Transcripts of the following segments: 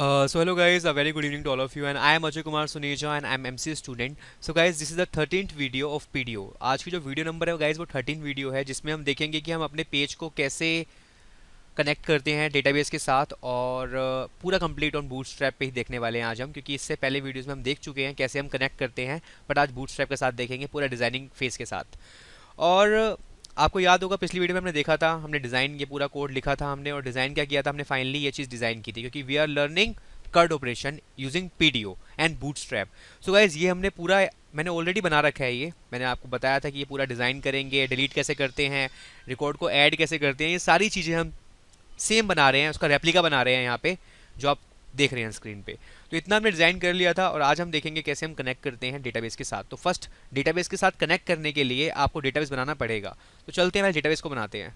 So hello guys, a very good evening to all of you and I am Ajay Kumar Suneja and I am MC student. So guys, this is the 13th video of PDO. आज की जो video number है guys वो 13 video है जिसमें हम देखेंगे कि हम अपने पेज को कैसे कनेक्ट करते हैं डेटाबेस के साथ और पूरा कंप्लीट ऑन बूटस्ट्रैप पे ही देखने वाले हैं आज हम, क्योंकि इससे पहले वीडियोस में हम देख चुके हैं कैसे हम कनेक्ट करते हैं, बट आज बूटस्ट्रैप के साथ देखेंगे पूरा डिज़ाइनिंग फेज के साथ। और आपको याद होगा पिछली वीडियो में हमने देखा था, हमने डिज़ाइन ये पूरा कोड लिखा था हमने, और डिज़ाइन क्या किया था हमने, फाइनली ये चीज़ डिज़ाइन की थी क्योंकि we are learning CRUD operation using PDO and bootstrap. So guys ये हमने पूरा, मैंने ऑलरेडी बना रखा है, ये मैंने आपको बताया था कि ये पूरा डिज़ाइन करेंगे, डिलीट कैसे करते हैं, रिकॉर्ड को ऐड कैसे करते हैं, ये सारी चीज़ें हम सेम बना रहे हैं, उसका रेप्लिका बना रहे हैं यहाँ पे जो आप देख रहे हैं स्क्रीन पे। तो इतना हमने डिज़ाइन कर लिया था और आज हम देखेंगे कैसे हम कनेक्ट करते हैं डेटाबेस के साथ। तो फर्स्ट डेटाबेस के साथ कनेक्ट करने के लिए आपको डेटाबेस बनाना पड़ेगा, तो चलते हैं डेटाबेस को बनाते हैं।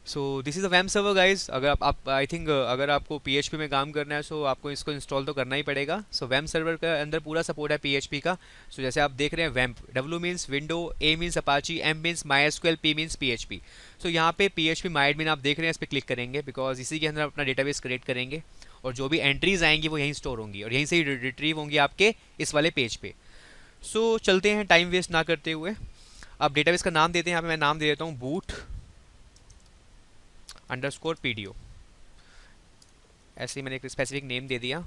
सो दिस इज़ अ वैम सर्वर गाइज। अगर आप आई थिंक अगर आपको पीएचपी में काम करना है तो आपको इसको इंस्टॉल तो करना ही पड़ेगा। सो वैम सर्वर का अंदर पूरा सपोर्ट है पीएचपी का। सो जैसे आप देख रहे हैं वैम्प, W means window, A means Apache, M means MySQL, P means PHP. So यहाँ पे पीएचपी माई एडमिन आप देख रहे हैं, इस पर क्लिक करेंगे बिकॉज इसी के अंदर अपना डेटाबेस क्रिएट करेंगे और जो भी एंट्रीज आएंगी वो यहीं स्टोर होंगी और यहीं से ही रिट्रीव होंगी आपके इस वाले पेज पे। सो चलते हैं टाइम वेस्ट ना करते हुए। अब डेटाबेस का नाम देते हैं, यहाँ पे मैं नाम दे देता हूँ बूट अंडरस्कोर पीडीओ। ऐसे ही मैंने एक स्पेसिफिक नेम दे दिया।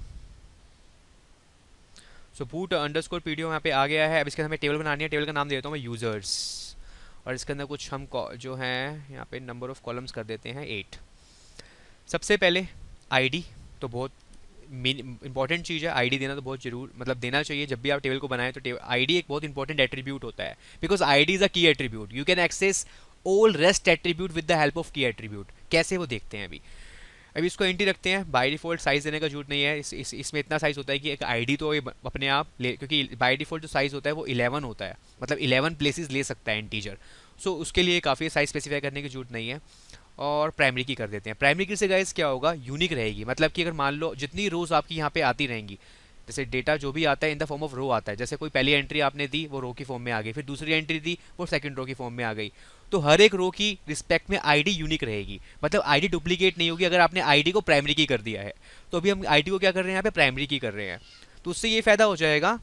सो बूट अंडरस्कोर पीडीओ यहाँ पे आ गया है। अब इसके हमें टेबल बनानी है, टेबल का नाम दे देता हूँ मैं यूज़र्स, और इसके अंदर कुछ हम जो हैं यहाँ पे नंबर ऑफ कॉलम्स कर देते हैं 8। सबसे पहले आईडी तो बहुत इंपॉर्टेंट चीज़ है, आईडी देना तो बहुत जरूर मतलब देना चाहिए जब भी आप टेबल को बनाएं। तो आईडी एक बहुत इंपॉर्टेंट एट्रीब्यूट होता है because ID is a key attribute. You can access all rest attribute with the help of key attribute. कैसे वो देखते हैं अभी इसको एंट्री रखते हैं। बाय डिफ़ॉल्ट साइज़ देने का जरूरत नहीं है, इसमें इतना साइज़ होता है कि एक आईडी तो ये अपने आप ले, क्योंकि बाय डिफ़ॉल्ट जो साइज़ होता है वो 11 होता है, मतलब 11 प्लेसेस ले सकता है इंटीजर। सो उसके लिए काफ़ी साइज़ स्पेसिफाई करने की जरूरत नहीं है। और प्राइमरी की कर देते हैं। प्राइमरी की से गाइस क्या होगा, यूनिक रहेगी, मतलब कि अगर मान लो जितनी रोज़ आपकी यहाँ पे आती रहेंगी, जैसे डेटा जो भी आता है इन द फॉर्म ऑफ रो आता है, जैसे कोई पहली एंट्री आपने दी वो रो की फॉर्म में आ गई, फिर दूसरी एंट्री दी वो सेकंड रो की फॉर्म में आ गई, तो हर एक रो की रिस्पेक्ट में आईडी यूनिक रहेगी, मतलब आईडी डुप्लीकेट नहीं होगी अगर आपने आईडी को प्राइमरी की कर दिया है। तो अभी हम आईडी को क्या कर रहे हैं, यहाँ पे प्राइमरी की कर रहे हैं। तो उससे ये फायदा हो जाएगा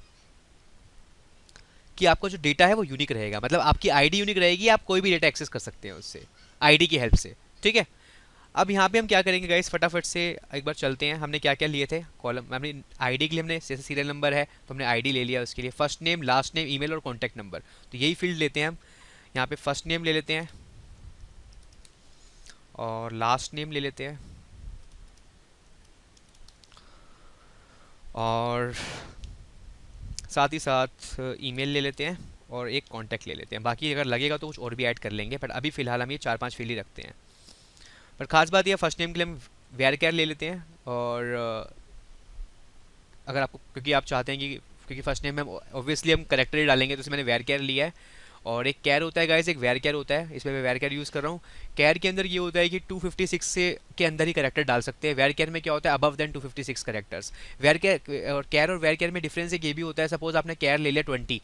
कि आपका जो डेटा है वो यूनिक रहेगा, मतलब आपकी आईडी यूनिक रहेगी, आप कोई भी डेटा एक्सेस कर सकते हैं उससे आईडी की हेल्प से। ठीक है, अब यहाँ पे हम क्या करेंगे गाइस, फटाफट से एक बार चलते हैं। हमने क्या क्या लिए थे कॉलम, हमने आईडी के लिए हमने जैसे सीरियल नंबर है तो हमने आईडी ले लिया, उसके लिए first name, last name, email और कॉन्टैक्ट नंबर, तो यही फील्ड लेते हैं हम। यहाँ पे फर्स्ट नेम ले लेते हैं और लास्ट नेम ले लेते हैं और साथ ही साथ ईमेल ले लेते हैं और एक कॉन्टैक्ट ले लेते हैं। बाकी अगर लगेगा तो कुछ और भी ऐड कर लेंगे, बट अभी फ़िलहाल हम ये 4-5 फील्ड ही रखते हैं। पर ख़ास बात यह फर्स्ट नेम के लिए हम वेर केयर ले लेते हैं, और अगर आपको, क्योंकि आप चाहते हैं कि क्योंकि फर्स्ट नेम में ऑब्वियसली हम करेक्टर ही डालेंगे, तो इसमें मैंने वेर केयर लिया है। और एक कैर होता है गाइस, एक वेर केयर होता है, इसमें मैं वेर केयर यूज़ कर रहा हूँ। कैर के अंदर ये होता है कि 256 से के अंदर ही करेक्टर डाल सकते हैं। वेर केयर में क्या होता है, above than 256 characters. Varchar और कैर और वेर केयर में डिफरेंस एक ये भी होता है, सपोज आपने कैर ले लिया 20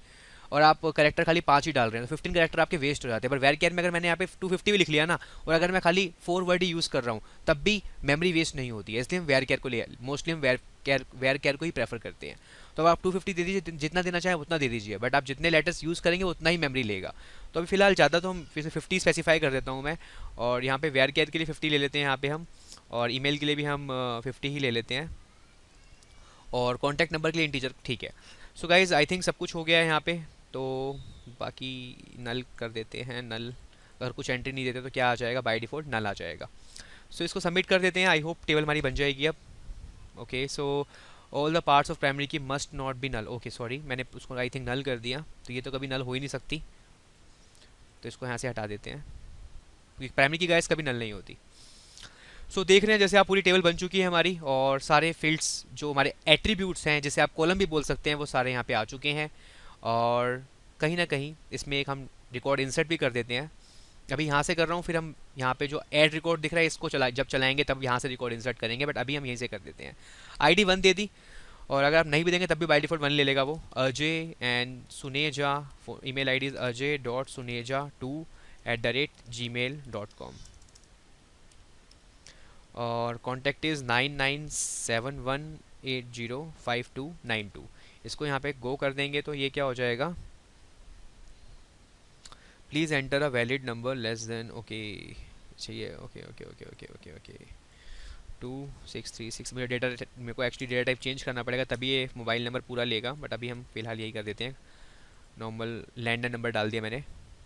और आप करेक्टर खाली 5 ही डाल रहे हैं तो 15 करेक्टर आपके वेस्ट हो जाते हैं। पर वेर केयर में अगर मैंने यहाँ पे 250 भी लिख लिया ना, और अगर मैं खाली 4 वर्ड ही यूज़ कर रहा हूँ तब भी मेमोरी वेस्ट नहीं होती है, इसलिए हम वेर केयर को ले, मोस्टली हम वेर केयर को ही प्रेफर करते हैं। तो आप 250 दे दीजिए, जितना देना चाहें उतना दे दीजिए, बट आप जितने लेटर्स यूज़ करेंगे उतना ही मेमोरी लेगा। तो अभी फिलहाल ज़्यादा तो हम फिर से 50 स्पेसिफाई कर देता हूँ मैं, और यहाँ पे वेर केयर के लिए 50 ले लेते हैं यहाँ पे हम, और ईमेल के लिए भी हम 50 ही ले लेते हैं, और कॉन्टैक्ट नंबर के लिए इंटीजर। ठीक है, सो गाइज आई थिंक सब कुछ हो गया है यहाँ पे। तो बाकी नल कर देते हैं, नल अगर कुछ एंट्री नहीं देते तो क्या आ जाएगा, बाय डिफ़ॉल्ट नल आ जाएगा। सो इसको सबमिट कर देते हैं, आई होप टेबल हमारी बन जाएगी अब। Okay, so all the parts of primary key must not be null. Okay sorry, मैंने उसको आई थिंक नल कर दिया, तो ये तो कभी नल हो ही नहीं सकती, तो इसको यहाँ से हटा देते हैं क्योंकि प्राइमरी की गाइस कभी नल नहीं होती। सो देख रहे हैं जैसे आप पूरी टेबल बन चुकी है हमारी, और सारे फील्ड्स जो हमारे एट्रीब्यूट्स हैं, जैसे आप कॉलम भी बोल सकते हैं, वो सारे यहाँ पे आ चुके हैं। और कहीं ना कहीं इसमें एक हम रिकॉर्ड इंसर्ट भी कर देते हैं। अभी यहाँ से कर रहा हूँ, फिर हम यहाँ पे जो ऐड रिकॉर्ड दिख रहा है इसको जब चलाएंगे तब यहाँ से रिकॉर्ड इंसर्ट करेंगे, बट अभी हम यहीं से कर देते हैं। आईडी 1 दे दी, और अगर आप नहीं भी देंगे तब भी बाय डिफ़ॉल्ट 1 ले लेगा वो। Ajay and Suneja, email ID is अजय.suneja2 @gmail.com। और कॉन्टैक्ट इज़ 9971805292। इसको यहाँ पे गो कर देंगे तो ये क्या हो जाएगा, please enter a valid number less than, okay चाहिए, okay okay okay okay okay okay 2636। मेरा डेटा, मेरे को एक्चुअली डेटा टाइप चेंज करना पड़ेगा तभी ये मोबाइल नंबर पूरा लेगा, बट अभी हम फिलहाल यही कर देते हैं, नॉर्मल लैंडलाइन नंबर डाल दिया मैंने,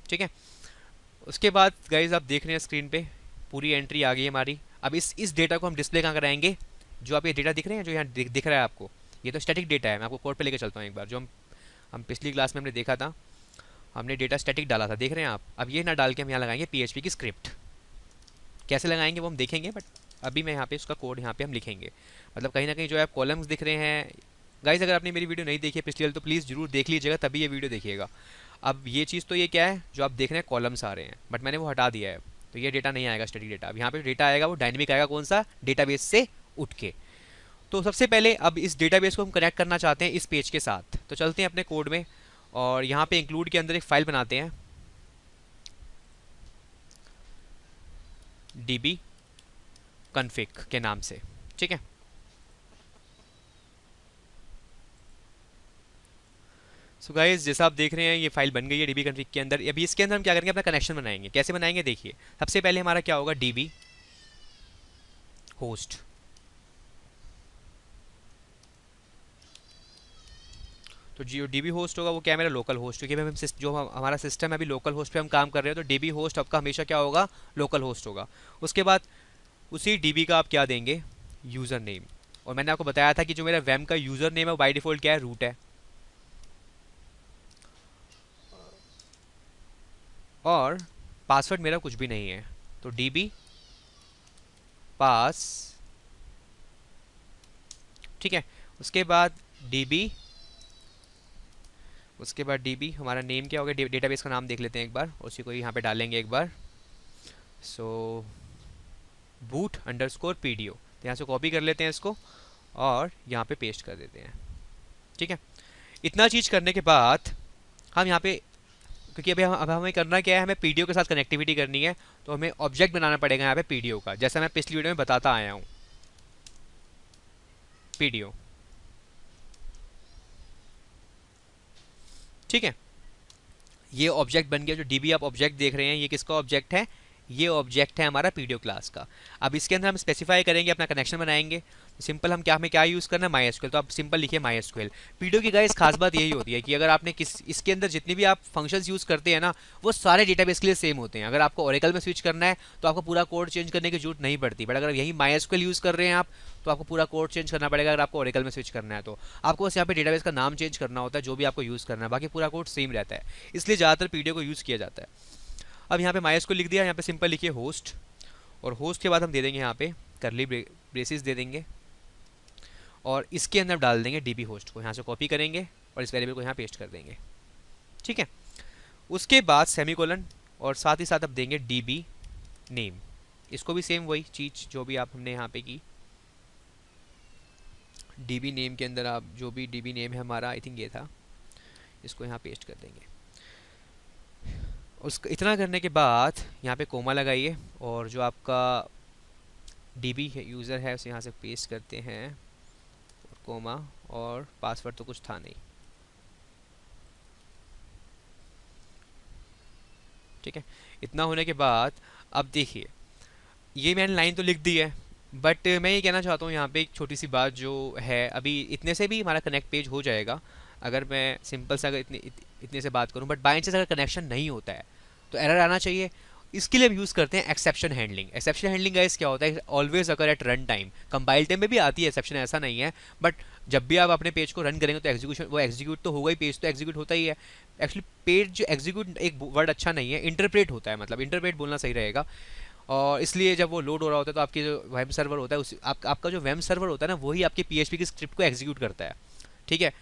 ठीक है। उसके बाद गाइज आप देख रहे हैं स्क्रीन पे पूरी एंट्री आ गई है हमारी। अब इस डेटा को हम डिस्प्ले कहाँ कराएंगे, जो आप ये डेटा दिख रहे हैं, जो यहाँ दिख रहा है आपको, ये तो स्टैटिक डेटा है। मैं आपको कोड पे लेके चलता हूँ एक बार, जो हम पिछली क्लास में हमने देखा था, हमने डेटा स्टैटिक डाला था, देख रहे हैं आप। अब ये ना डाल के हम यहाँ लगाएंगे PHP की स्क्रिप्ट। कैसे लगाएंगे वो हम देखेंगे, बट अभी मैं यहाँ पे उसका कोड यहाँ पे हम लिखेंगे। मतलब कहीं ना कहीं जो है कॉलम्स दिख रहे हैं गाइज। अगर आपने मेरी वीडियो नहीं देखी है पिछली वाली तो प्लीज़ जरूर देख लीजिएगा, तभी ये वीडियो देखिएगा। अब ये चीज़ तो ये क्या है जो आप देख रहे हैं, कॉलम्स आ रहे हैं, बट मैंने वो हटा दिया है, तो ये डेटा नहीं आएगा स्टैटिक डेटा। अब यहाँ पे डेटा आएगा वो डायनेमिक आएगा, कौन सा, डेटाबेस से उठ के। तो सबसे पहले अब इस डेटाबेस को हम कनेक्ट करना चाहते हैं इस पेज के साथ, तो चलते हैं अपने कोड में और यहाँ पे इंक्लूड के अंदर एक फाइल बनाते हैं, db config के नाम से, ठीक है। सो गाइस जैसा आप देख रहे हैं ये फाइल बन गई है db config के अंदर। अभी इसके अंदर हम क्या करेंगे, अपना कनेक्शन बनाएंगे। कैसे बनाएंगे देखिए, सबसे पहले हमारा क्या होगा, db होस्ट, तो जो db होस्ट होगा वो क्या है, मेरा लोकल होस्ट, क्योंकि हम जो हमारा सिस्टम है अभी लोकल होस्ट पे हम काम कर रहे हैं, तो db होस्ट आपका हमेशा क्या होगा, लोकल होस्ट होगा। उसके बाद उसी db का आप क्या देंगे, यूज़र नेम। और मैंने आपको बताया था कि जो मेरा वेम का यूज़र नेम है वो बाय डिफ़ॉल्ट क्या है, रूट है। और पासवर्ड मेरा कुछ भी नहीं है, तो db पास, ठीक है। उसके बाद db हमारा नेम क्या हो गया, डेटाबेस का नाम देख लेते हैं एक बार, उसी को यहाँ पे डालेंगे एक बार। सो बूट अंडरस्कोर पीडीओ, तो यहाँ से कॉपी कर लेते हैं इसको और यहाँ पे पेस्ट कर देते हैं, ठीक है। इतना चीज़ करने के बाद हम यहाँ पे, क्योंकि अब हमें करना क्या है, हमें पीडीओ के साथ कनेक्टिविटी करनी है, तो हमें ऑब्जेक्ट बनाना पड़ेगा यहाँ पे पीडीओ का, जैसा मैं पिछली वीडियो में बताता आया हूँ। पीडीओ, ठीक है। ये ऑब्जेक्ट बन गया, जो डीबी आप ऑब्जेक्ट देख रहे हैं ये किसका ऑब्जेक्ट है, ये ऑब्जेक्ट है हमारा पीडीओ क्लास का। अब इसके अंदर हम स्पेसिफाई करेंगे, अपना कनेक्शन बनाएंगे। सिंपल हम क्या, हमें क्या यूज़ करना है, माई एसक्यूएल, तो आप सिंपल लिखिए माई एसक्यूएल। पीडीओ की गाइस खास बात यही होती है कि अगर आपने इसके अंदर जितने भी आप फंक्शंस यूज़ करते हैं ना, वो सारे डेटाबेस के लिए सेम होते हैं। अगर आपको ओरेकल में स्विच करना है तो आपको पूरा कोड चेंज करने की जरूरत नहीं पड़ती, बट अगर यही माई एसक्यूएल यूज़ कर रहे हैं आप, तो आपको पूरा कोड चेंज करना पड़ेगा। अगर आपको ओरेकल में स्विच करना है तो आपको बस यहाँ पे डेटाबेस का नाम चेंज करना होता है, जो भी आपको यूज़ करना है, बाकी पूरा कोड सेम रहता है, इसलिए ज़्यादातर पीडीओ को यूज़ किया जाता है। अब यहाँ पे माई एसक्यूएल लिख दिया, यहाँ पे सिंपल लिखिए होस्ट, और होस्ट के बाद हम दे देंगे यहाँ पे करली ब्रेसेस दे देंगे, और इसके अंदर डाल देंगे डीबी होस्ट को, यहाँ से कॉपी करेंगे और इस वेरिएबल को यहाँ पेस्ट कर देंगे, ठीक है। उसके बाद सेमीकोलन, और साथ ही साथ अब देंगे डीबी नेम, इसको भी सेम वही चीज़ जो भी आप हमने यहाँ पे की। डीबी नेम के अंदर आप जो भी डीबी नेम है हमारा, आई थिंक ये था, इसको यहाँ पेस्ट कर देंगे। उसका इतना करने के बाद यहाँ पे कोमा लगाइए, और जो आपका डीबी यूज़र है उसे यहाँ से पेस्ट करते हैं, और कोमा, और पासवर्ड तो कुछ था नहीं, ठीक है। इतना होने के बाद अब देखिए, ये मैंने लाइन तो लिख दी है, बट मैं ये कहना चाहता हूँ यहाँ पे एक छोटी सी बात जो है, अभी इतने से भी हमारा कनेक्ट पेज हो जाएगा अगर मैं सिंपल से अगर इतने से बात करूँ, बट बाई चांस अगर कनेक्शन नहीं होता है तो एरर आना चाहिए। इसके लिए हम यूज़ करते हैं exception handling. Exception handling guys क्या होता है, always occur at run time. Compile time में भी आती है एक्सेप्शन, ऐसा नहीं है, बट जब भी आप अपने पेज को रन करेंगे तो एग्जीक्यूशन, वो एग्जीक्यूट तो होगा ही, पेज तो एग्जीक्यूट होता ही है। एक्चुअली पेज जो एग्जीक्यूट, एक वर्ड अच्छा नहीं है, इंटरप्रेट होता है, मतलब इंटरप्रेट बोलना सही रहेगा। और इसलिए जब वो लोड हो रहा होता है तो आपकी जो वेब सर्वर होता है आपका जो वेब सर्वर होता है ना, वही आपके PHP की स्क्रिप्ट को एग्जीक्यूट करता है, ठीक है।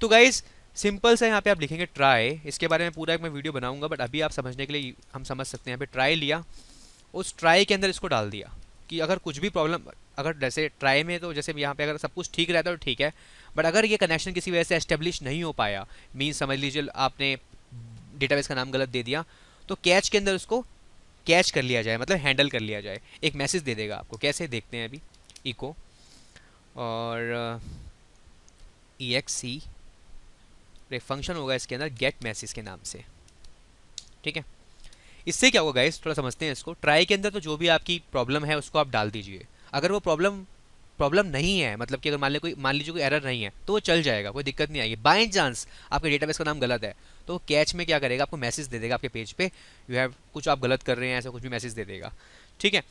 तो गाइज सिंपल सा यहाँ पे आप लिखेंगे ट्राई, इसके बारे में पूरा एक मैं वीडियो बनाऊंगा, बट अभी आप समझने के लिए हम समझ सकते हैं। यहाँ पे ट्राई लिया, उस ट्राई के अंदर इसको डाल दिया कि अगर कुछ भी प्रॉब्लम, अगर जैसे ट्राई में तो जैसे यहाँ पे अगर सब कुछ ठीक रहता है तो ठीक है, बट अगर ये कनेक्शन किसी वजह से एस्टेब्लिश नहीं हो पाया, मीन्स समझ लीजिए आपने डेटाबेस का नाम गलत दे दिया, तो कैच के अंदर उसको कैच कर लिया जाए, मतलब हैंडल कर लिया जाए। एक मैसेज दे देगा आपको, कैसे देखते हैं अभी। इको और ई एक्स सी, एक फंक्शन होगा इसके अंदर गेट मैसेज के नाम से, ठीक है। इससे क्या होगा गाइस, थोड़ा समझते हैं इसको। ट्राई के अंदर तो जो भी आपकी प्रॉब्लम है उसको आप डाल दीजिए। अगर वो प्रॉब्लम प्रॉब्लम नहीं है, मतलब कि अगर मान लीजिए कोई एरर नहीं है, तो वो चल जाएगा, कोई दिक्कत नहीं आएगी। बाय चांस आपके डेटाबेस का नाम गलत है, तो वो कैच में क्या करेगा, आपको मैसेज दे देगा आपके पेज पे, यू हैव कुछ आप गलत कर रहे हैं, ऐसा कुछ भी मैसेज दे देगा, ठीक है।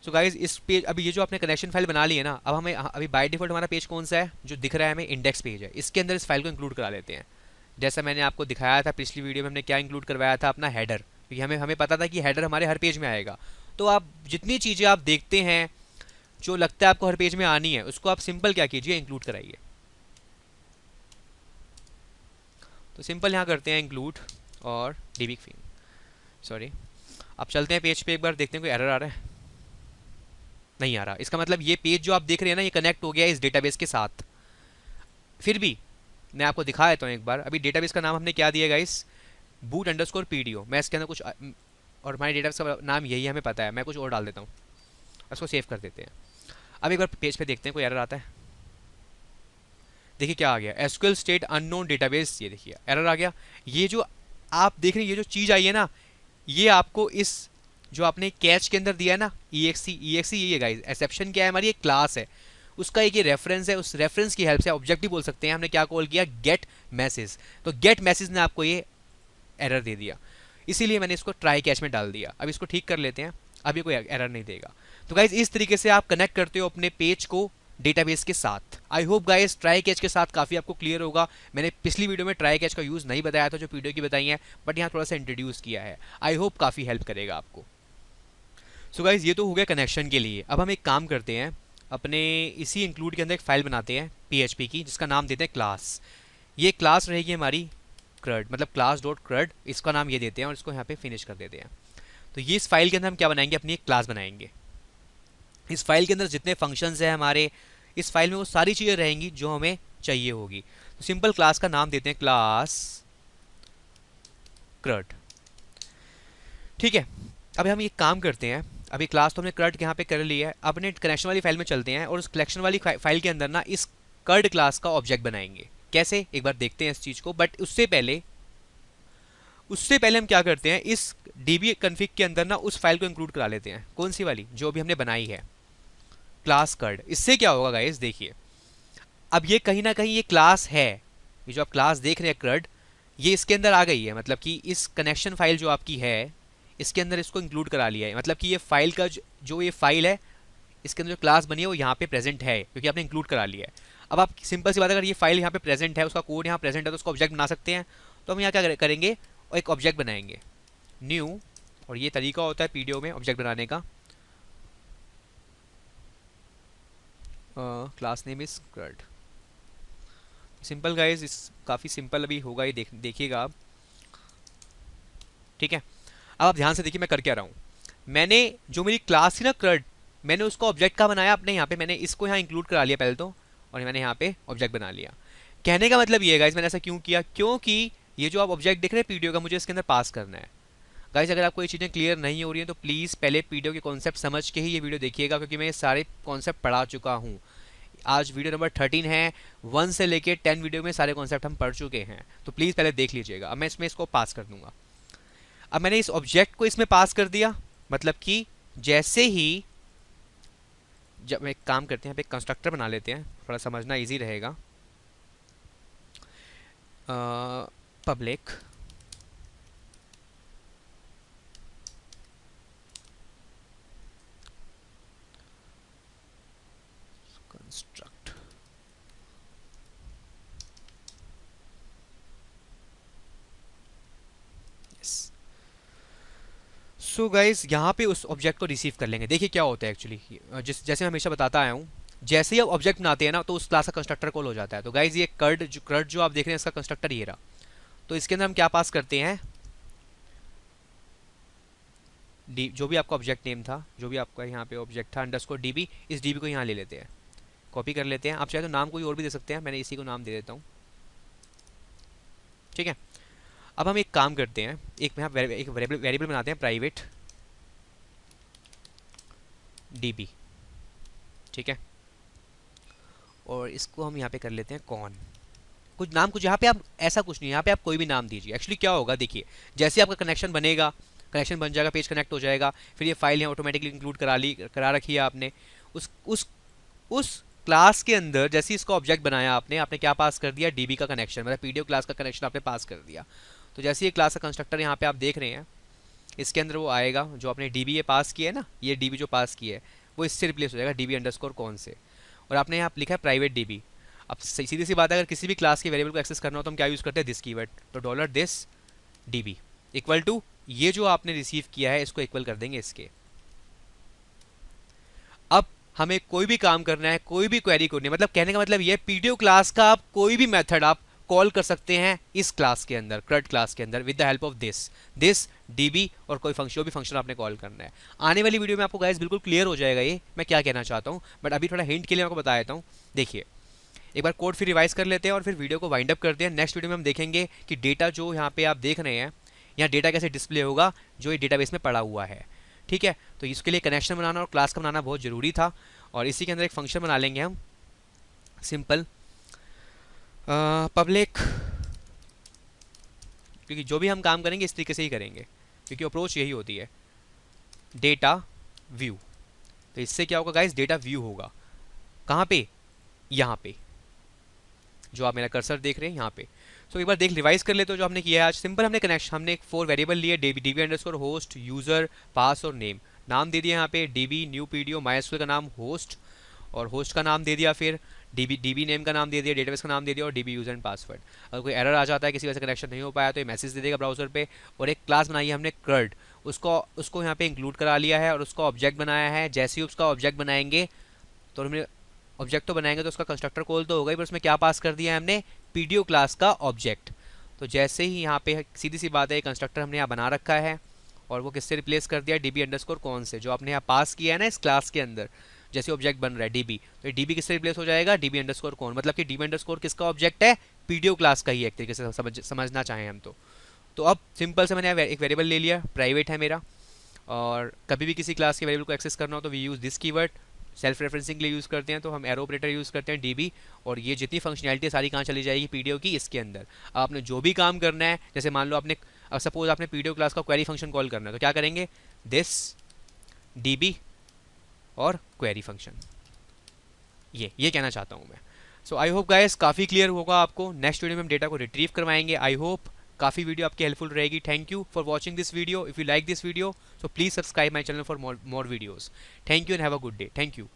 सो गाइज इस पेज, अभी ये जो आपने कनेक्शन फाइल बना ली है ना, अब हमें अभी बाय डिफॉल्ट हमारा पेज कौन सा है जो दिख रहा है हमें, इंडेक्स पेज है। इसके अंदर इस फाइल को इंक्लूड करा लेते हैं। जैसा मैंने आपको दिखाया था पिछली वीडियो में, हमने क्या इंक्लूड करवाया था, अपना हेडर, क्योंकि हमें हमें पता था कि हेडर हमारे हर पेज में आएगा। तो आप जितनी चीज़ें आप देखते हैं जो लगता है आपको हर पेज में आनी है, उसको आप सिंपल क्या कीजिए, इंक्लूड कराइए। तो सिंपल यहाँ करते हैं इंक्लूड और डीबी सॉरी। अब चलते हैं पेज पे, एक बार देखते हैं कोई एरर आ रहा है, नहीं आ रहा। इसका मतलब ये पेज जो आप देख रहे हैं ना, ये कनेक्ट हो गया है इस डेटाबेस के साथ। फिर भी मैं आपको दिखा देता हूँ एक बार। अभी डेटाबेस का नाम हमने क्या दिया गाइस, बूट अंडरस्कोर पीडीओ। मैं इसके अंदर कुछ और हमारे डेटाबेस का नाम यही हमें पता है, मैं कुछ और डाल देता हूँ, उसको सेव कर देते हैं। अब एक बार पेज पे देखते हैं कोई एरर आता है। देखिए क्या आ गया, एसक्यूएल स्टेट अननोन डेटाबेस, ये देखिए एरर आ गया। ये जो आप देख रहे हैं, ये जो चीज़ आई है ना, ये आपको इस जो आपने कैच के अंदर दिया है ना, ई एक्स सी ये गाइस, एक्सेप्शन क्या है हमारी, एक क्लास है, उसका एक ये रेफरेंस है। उस रेफरेंस की हेल्प से ऑब्जेक्टिव बोल सकते हैं। हमने क्या कॉल किया, गेट मैसेज। तो गेट मैसेज ने आपको ये एरर दे दिया, इसीलिए मैंने इसको ट्राई कैच में डाल दिया। अब इसको ठीक कर लेते हैं, अभी कोई एरर नहीं देगा। तो गाइज इस तरीके से आप कनेक्ट करते हो अपने पेज को डेटाबेस के साथ। I hope guys try catch के साथ काफ़ी आपको क्लियर होगा। मैंने पिछली वीडियो में ट्राई कैच का यूज़ नहीं बताया था जो वीडियो की बताई है, बट यहाँ थोड़ा सा इंट्रोड्यूस किया है। आई होप काफ़ी हेल्प करेगा आपको। सो गाइज ये तो हो गया कनेक्शन के लिए। अब हम एक काम करते हैं, अपने इसी इंक्लूड के अंदर एक फाइल बनाते हैं PHP की, जिसका नाम देते हैं क्लास। ये क्लास रहेगी हमारी क्रड, मतलब क्लास डॉट क्रड, इसका नाम ये देते हैं और इसको यहाँ पे फिनिश कर देते हैं। तो ये इस फाइल के अंदर हम क्या बनाएंगे, अपनी एक क्लास बनाएंगे। इस फाइल के अंदर जितने फंक्शंस हैं हमारे, इस फाइल में वो सारी चीज़ें रहेंगी जो हमें चाहिए होगी। तो सिंपल क्लास का नाम देते हैं क्लास क्रड, ठीक है। अब हम एक काम करते हैं, अभी क्लास तो हमने क्रड यहाँ पे कर लिया है। अपने कनेक्शन वाली फाइल में चलते हैं और उस कलेक्शन वाली फाइल के अंदर ना इस क्रड क्लास का ऑब्जेक्ट बनाएंगे। कैसे, एक बार देखते हैं इस चीज़ को। बट उससे पहले हम क्या करते हैं, इस db config के अंदर ना उस फाइल को इंक्लूड करा लेते हैं। कौन सी वाली, जो भी हमने बनाई है, क्लास क्रड। इससे क्या होगा गाइस, देखिए अब ये कहीं ना कहीं ये क्लास है, ये जो आप क्लास देख रहे हैं क्रड, ये इसके अंदर आ गई है। मतलब कि इस कनेक्शन फाइल जो आपकी है, इसके अंदर इसको इंक्लूड करा लिया है। मतलब कि ये फाइल का जो ये फाइल है, इसके अंदर जो क्लास बनी है वो यहाँ पे प्रेजेंट है, क्योंकि आपने इंक्लूड करा लिया है। अब आप सिंपल सी बात, अगर ये फाइल यहाँ पे प्रेजेंट है, उसका कोड यहाँ प्रेजेंट है, तो उसका ऑब्जेक्ट बना सकते हैं। तो हम यहाँ क्या करेंगे, और एक ऑब्जेक्ट बनाएंगे न्यू, और ये तरीका होता है पीडीओ में ऑब्जेक्ट बनाने का। Class name is क्रड। Simple guys, इस काफ़ी सिंपल अभी होगा ये, देखिएगा आप, ठीक है। अब आप ध्यान से देखिए मैं कर क्या रहा हूँ। मैंने जो मेरी क्लास थी ना क्रड, मैंने उसको ऑब्जेक्ट का बनाया अपने यहाँ पे, मैंने इसको यहाँ इंक्लूड करा लिया पहले तो, और मैंने यहाँ पे ऑब्जेक्ट बना लिया। कहने का मतलब ये है गाइज, मैंने ऐसा क्यों किया, क्योंकि ये जो आप ऑब्जेक्ट देख रहे हैं पीडीओ का, मुझे इसके अंदर पास करना है। गाइज अगर आपको ये चीज़ें क्लियर नहीं हो रही हैं तो प्लीज़ पहले पीडीओ के कॉन्सेप्ट समझ के ही ये वीडियो देखिएगा, क्योंकि मैं ये सारे कॉन्सेप्ट पढ़ा चुका हूँ। आज वीडियो नंबर 13 है, 1 से लेके 10 वीडियो में सारे कॉन्सेप्ट हम पढ़ चुके हैं, तो प्लीज़ पहले देख लीजिएगा। अब मैं इसको पास कर दूंगा। अब मैंने इस ऑब्जेक्ट को इसमें पास कर दिया, मतलब कि जैसे ही, जब एक काम करते हैं, यहाँ पे कंस्ट्रक्टर बना लेते हैं, थोड़ा समझना इजी रहेगा। Public construct, yes. So guys यहाँ पे उस ऑब्जेक्ट को रिसीव कर लेंगे। देखिए क्या होता है एक्चुअली, जैसे मैं हमेशा बताता आया हूँ, जैसे ही आप ऑब्जेक्ट बनाते हैं ना, तो उस क्लास का कंस्ट्रक्टर कॉल हो जाता है। तो गाइज ये क्रड जो आप देख रहे हैं, इसका कंस्ट्रक्टर ये रहा। तो इसके अंदर हम क्या पास करते हैं, जो भी आपका ऑब्जेक्ट नेम था, जो भी आपका यहाँ पे ऑब्जेक्ट था अंडरस्कोर डीबी, इस डीबी को यहाँ ले लेते हैं, कॉपी कर लेते हैं। आप चाहे तो नाम कोई और भी दे सकते हैं, मैंने इसी को नाम दे देता हूँ, ठीक है। अब हम एक काम करते हैं, एक यहाँ एक वेरिएबल बनाते हैं प्राइवेट db, ठीक है, और इसको हम यहाँ पे कर लेते हैं कौन, कुछ नाम, कुछ यहाँ पे आप ऐसा कुछ नहीं, यहाँ पे आप कोई भी नाम दीजिए। एक्चुअली क्या होगा देखिए, जैसे आपका कनेक्शन बनेगा, कनेक्शन बन जाएगा, पेज कनेक्ट हो जाएगा, फिर ये फाइल यहाँ ऑटोमेटिकली इंक्लूड करा रखी है आपने उस क्लास के अंदर। जैसे इसका ऑब्जेक्ट बनाया आपने क्या पास कर दिया, डीबी का कनेक्शन, मतलब पीडीएफ क्लास का कनेक्शन आपने पास कर दिया। तो जैसे ये क्लास का कंस्ट्रक्टर यहाँ पे आप देख रहे हैं, इसके अंदर वो आएगा जो आपने डीबी ये पास किया है ना, ये डीबी जो पास किया है वो इससे रिप्लेस हो जाएगा डीबी अंडरस्कोर कौन से, और आपने यहाँ लिखा है प्राइवेट डीबी। अब सीधी सी बात है, अगर किसी भी क्लास के वेरिएबल को एक्सेस करना हो तो हम क्या यूज़ करते हैं, दिस कीवर्ड। तो dollar this DB equal to ये जो आपने रिसीव किया है इसको इक्वल कर देंगे इसके। अब हमें कोई भी काम करना है, कोई भी क्वेरी करनी है, मतलब कहने का मतलब ये पीडीएफ क्लास का आप कोई भी मेथड आप कॉल कर सकते हैं इस क्लास के अंदर, CRUD क्लास के अंदर, with the help of this dB और कोई फंक्शन, भी फंक्शन आपने कॉल करना है। आने वाली वीडियो में आपको गाइस बिल्कुल क्लियर हो जाएगा ये मैं क्या कहना चाहता हूँ, बट अभी थोड़ा हिंट के लिए आपको बता देता हूँ। देखिए एक बार कोड फिर रिवाइज कर लेते हैं और फिर वीडियो को वाइंड अप करते हैं। नेक्स्ट वीडियो में हम देखेंगे कि डेटा जो यहाँ पे आप देख रहे हैं, यहाँ डेटा कैसे डिस्प्ले होगा जो ये डेटाबेस में पड़ा हुआ है, ठीक है। तो इसके लिए कनेक्शन बनाना और क्लास का बनाना बहुत ज़रूरी था, और इसी के अंदर एक फंक्शन बना लेंगे हम सिंपल पब्लिक, क्योंकि जो भी हम काम करेंगे इस तरीके से ही करेंगे, क्योंकि अप्रोच यही होती है, डेटा व्यू। तो इससे क्या होगा गाइस, डेटा व्यू होगा कहाँ पे, यहाँ पे जो आप मेरा कर्सर देख रहे हैं यहाँ पे। तो एक बार देख रिवाइज कर लेते हो जो हमने किया है आज। सिंपल हमने कनेक्शन, हमने 4 वेरिएबल लिए, डीबी अंडरस्कोर होस्ट, यूजर, पास और नेम। नाम दे दिया यहाँ पे डीबी न्यू पीडीओ, माइस्क्यूएल का नाम होस्ट, और होस्ट का नाम दे दिया, फिर डीबी नेम का नाम दे दिया, डेटाबेस का नाम दे दिया, और डीबी यूजर एंड पासवर्ड। अगर कोई एरर आ जाता है, किसी वजह से कनेक्शन नहीं हो पाया, तो ये मैसेज दे देगा ब्राउजर पे। और एक क्लास बनाई है हमने CRUD, उसको यहाँ पे इंक्लूड करा लिया है और उसका ऑब्जेक्ट बनाया है। जैसे ही उसका ऑब्जेक्ट बनाएंगे तो हमने ऑब्जेक्ट तो बनाएंगे तो उसका कंस्ट्रक्टर कॉल तो होगा ही, पर उसमें क्या पास कर दिया है हमने, पीडीओ क्लास का ऑब्जेक्ट। तो जैसे ही यहाँ पे सीधी सी बात है, कंस्ट्रक्टर हमने यहाँ बना रखा है और वो किससे रिप्लेस कर दिया, डीबी अंडरस्कोर कौन से, जो आपने यहाँ पास किया है ना इस क्लास के अंदर। जैसे ऑब्जेक्ट बन रहा है डीबी, तो ये डीबी किससे रिप्लेस हो जाएगा, डीबी अंडरस्कोर कौन, मतलब कि डीबी अंडरस्कोर किसका ऑब्जेक्ट है, पीडीओ क्लास का ही, एक तरीके से समझना चाहें हम तो अब सिंपल से मैंने एक वेरिएबल ले लिया, प्राइवेट है मेरा, और कभी भी किसी क्लास के वेरिएबल को एक्सेस करना हो तो we use this keyword. Self referencing के लिए यूज़ करते हैं तो हम एरो ऑपरेटर यूज़ करते हैं डीबी, और ये जितनी फंक्शनैलिटी सारी कहाँ चली जाएगी, पीडीओ की, इसके अंदर। आपने जो भी काम करना है, जैसे मान लो आपने सपोज आपने पीडीओ क्लास का क्वेरी फंक्शन कॉल करना है, तो क्या करेंगे, दिस डीबी और क्वेरी फंक्शन, ये कहना चाहता हूँ मैं। सो आई होप गाइस काफ़ी क्लियर होगा आपको। नेक्स्ट वीडियो में हम डेटा को रिट्रीव करवाएंगे। आई होप काफ़ी वीडियो आपकी हेल्पफुल रहेगी। Thank you for watching this video. If you like this video so please subscribe my channel for more videos. Thank you and have a good day. Thank you.